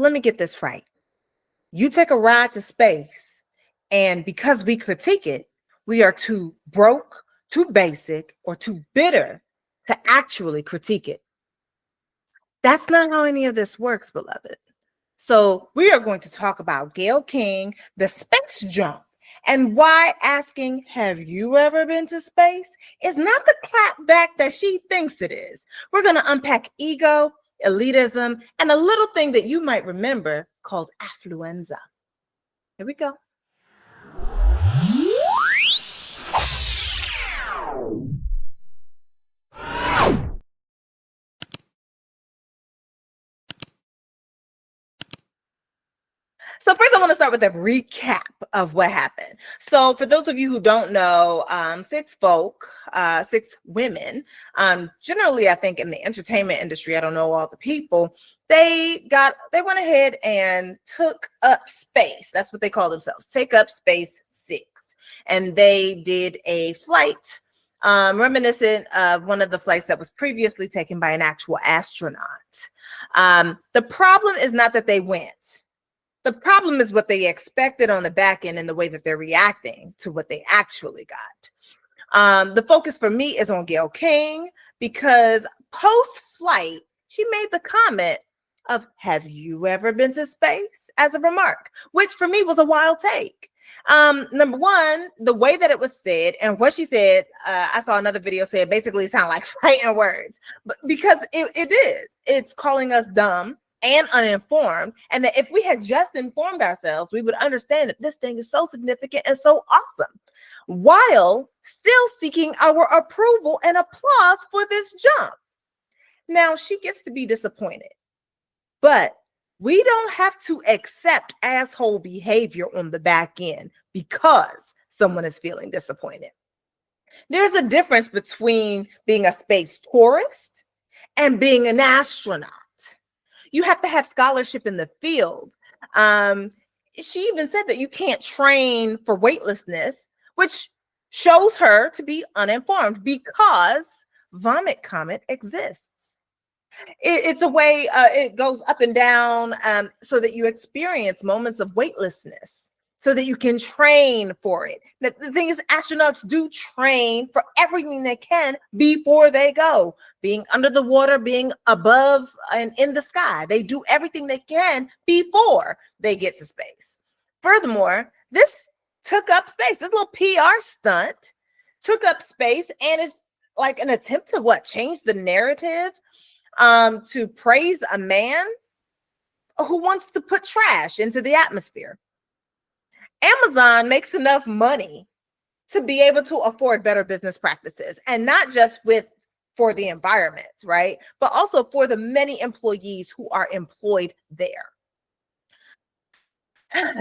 Let me get this right. You take a ride to space, and because we critique it, we are too broke, too basic, or too bitter to actually critique it. That's not how any of this works, beloved. So we are going to talk about Gayle King, the space jump, and why asking, have you ever been to space, is not the clap back that she thinks it is. We're going to unpack ego, elitism, and a little thing that you might remember called affluenza. Here we go. So first, I want to start with a recap of what happened. So for those of you who don't know, six women, generally, I think in the entertainment industry, I don't know all the people, they went ahead and took up space. That's what they call themselves, take up space 6. And they did a flight reminiscent of one of the flights that was previously taken by an actual astronaut. The problem is not that they went. The problem is what they expected on the back end and the way that they're reacting to what they actually got. The focus for me is on Gayle King, because post-flight, she made the comment of, have you ever been to space, as a remark, which for me was a wild take. Number one, the way that it was said and what she said, I saw another video say it basically sound like fighting words, but because it's calling us dumb and uninformed, and that if we had just informed ourselves, we would understand that this thing is so significant and so awesome, while still seeking our approval and applause for this jump. Now, she gets to be disappointed, but we don't have to accept asshole behavior on the back end because someone is feeling disappointed. There's a difference between being a space tourist and being an astronaut. You have to have scholarship in the field. She even said that you can't train for weightlessness, which shows her to be uninformed, because vomit comet exists. It's a way, it goes up and down, so that you experience moments of weightlessness, so that you can train for it. The thing is, astronauts do train for everything they can before they go, being under the water, being above and in the sky. They do everything they can before they get to space. Furthermore, this took up space. This little PR stunt took up space, and it's like an attempt to change the narrative, to praise a man who wants to put trash into the atmosphere. Amazon makes enough money to be able to afford better business practices, and not just for the environment, right? But also for the many employees who are employed there.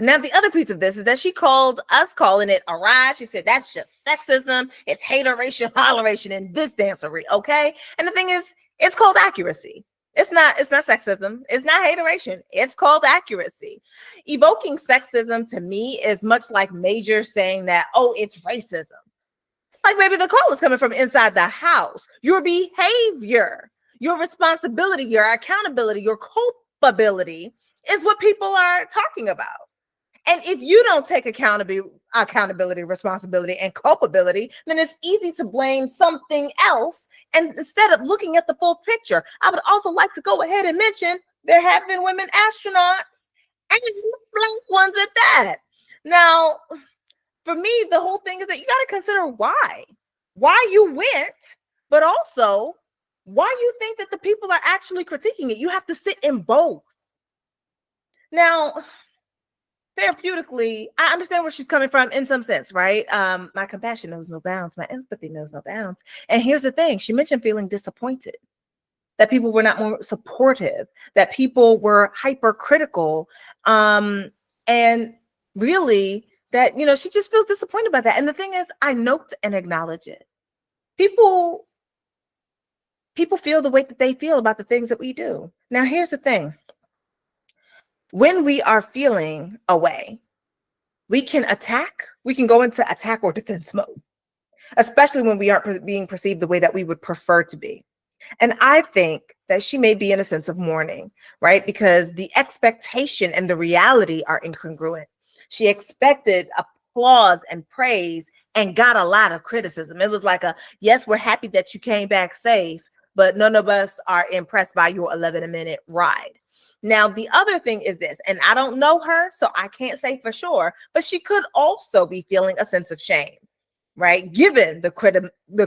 Now, the other piece of this is that she called us calling it a ride. She said, that's just sexism. It's hateration, holleration in this dancery, okay? And the thing is, it's called accuracy. It's not sexism. It's not hateration. It's called accuracy. Evoking sexism to me is much like Major saying that, oh, it's racism. It's like maybe the call is coming from inside the house. Your behavior, your responsibility, your accountability, your culpability is what people are talking about. And if you don't take accountability, responsibility, and culpability, then it's easy to blame something else, and instead of looking at the full picture. I would also like to go ahead and mention there have been women astronauts, and blank ones at that. Now, for me, the whole thing is that you got to consider why you went, but also why you think that the people are actually critiquing it. You have to sit in both. Now, therapeutically, I understand where she's coming from in some sense, right? My compassion knows no bounds. My empathy knows no bounds. And here's the thing. She mentioned feeling disappointed, that people were not more supportive, that people were hypercritical, and really that, she just feels disappointed by that. And the thing is, I note and acknowledge it. People feel the way that they feel about the things that we do. Now, here's the thing. When we are feeling a way, we can go into attack or defense mode, especially when we aren't being perceived the way that we would prefer to be. And I think that she may be in a sense of mourning, right? Because the expectation and the reality are incongruent. She expected applause and praise and got a lot of criticism. It was like yes, we're happy that you came back safe, but none of us are impressed by your 11-minute ride. Now, the other thing is this, and I don't know her, so I can't say for sure, but she could also be feeling a sense of shame, right? Given the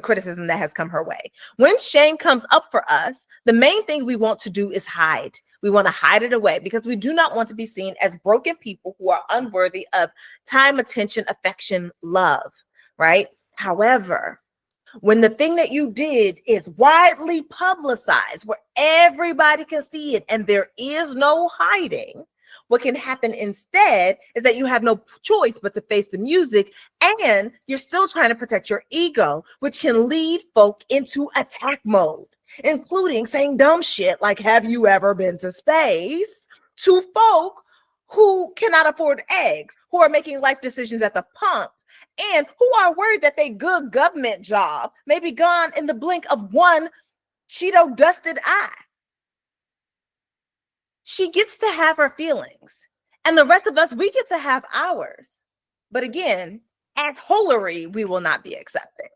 criticism that has come her way. When shame comes up for us, the main thing we want to do is hide. We want to hide it away because we do not want to be seen as broken people who are unworthy of time, attention, affection, love, right? However, when the thing that you did is widely publicized where everybody can see it and there is no hiding, what can happen instead is that you have no choice but to face the music, and you're still trying to protect your ego, which can lead folk into attack mode, including saying dumb shit like, have you ever been to space? To folk who cannot afford eggs, who are making life decisions at the pump, and who are worried that their good government job may be gone in the blink of one Cheeto dusted eye. She gets to have her feelings, and the rest of us, we get to have ours. But again, as holery, we will not be accepting.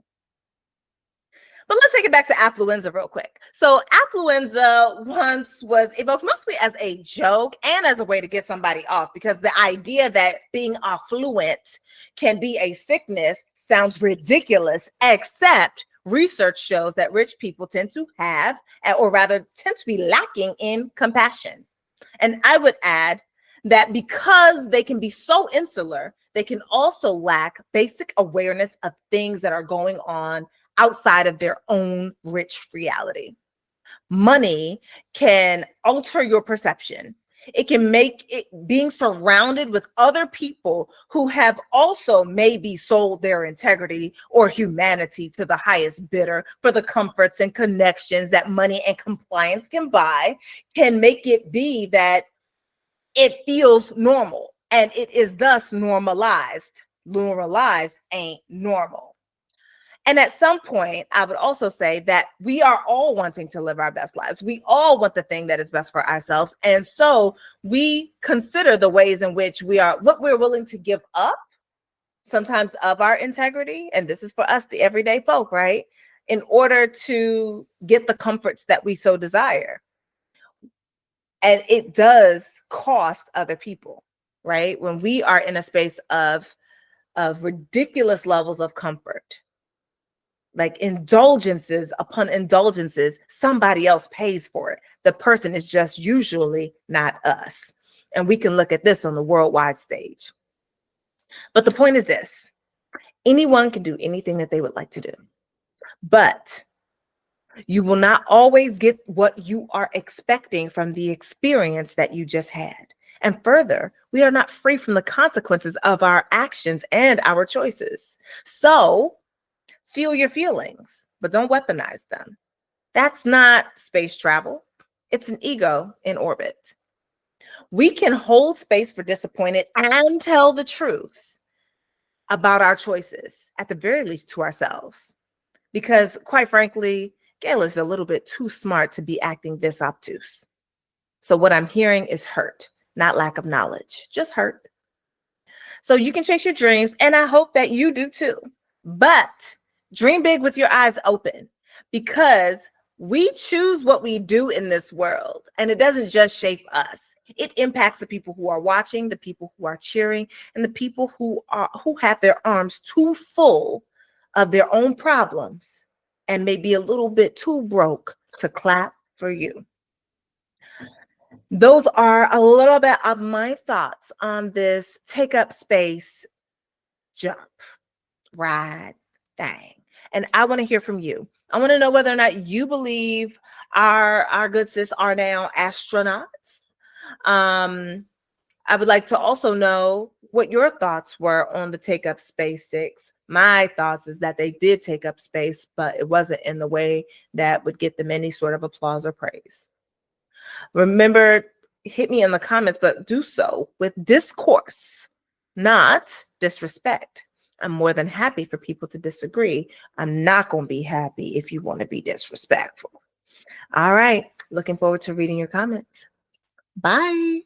But let's take it back to affluenza real quick. So affluenza once was evoked mostly as a joke and as a way to get somebody off, because the idea that being affluent can be a sickness sounds ridiculous, except research shows that rich people tend to have, or rather tend to be lacking in compassion. And I would add that because they can be so insular, they can also lack basic awareness of things that are going on outside of their own rich reality. Money can alter your perception. It can make it, being surrounded with other people who have also maybe sold their integrity or humanity to the highest bidder for the comforts and connections that money and compliance can buy, can make it be that it feels normal, and it is thus normalized. Normalized ain't normal. And at some point, I would also say that we are all wanting to live our best lives. We all want the thing that is best for ourselves. And so we consider the ways in which what we're willing to give up, sometimes of our integrity. And this is for us, the everyday folk, right? In order to get the comforts that we so desire. And it does cost other people, right? When we are in a space of ridiculous levels of comfort, like indulgences upon indulgences, somebody else pays for it. The person is just usually not us. And we can look at this on the worldwide stage. But the point is this: anyone can do anything that they would like to do, but you will not always get what you are expecting from the experience that you just had. And further, we are not free from the consequences of our actions and our choices. So feel your feelings, but don't weaponize them. That's not space travel. It's an ego in orbit. We can hold space for disappointed and tell the truth about our choices, at the very least to ourselves. Because quite frankly, Gayle is a little bit too smart to be acting this obtuse. So what I'm hearing is hurt, not lack of knowledge, just hurt. So you can chase your dreams, and I hope that you do too. But dream big with your eyes open, because we choose what we do in this world, and it doesn't just shape us. It impacts the people who are watching, the people who are cheering, and the people who have their arms too full of their own problems and maybe a little bit too broke to clap for you. Those are a little bit of my thoughts on this take up space, jump, ride thing. And I want to hear from you. I want to know whether or not you believe our good sis are now astronauts. I would like to also know what your thoughts were on the take up space 6. My thoughts is that they did take up space, but it wasn't in the way that would get them any sort of applause or praise. Remember, hit me in the comments, but do so with discourse, not disrespect. I'm more than happy for people to disagree. I'm not going to be happy if you want to be disrespectful. All right. Looking forward to reading your comments. Bye.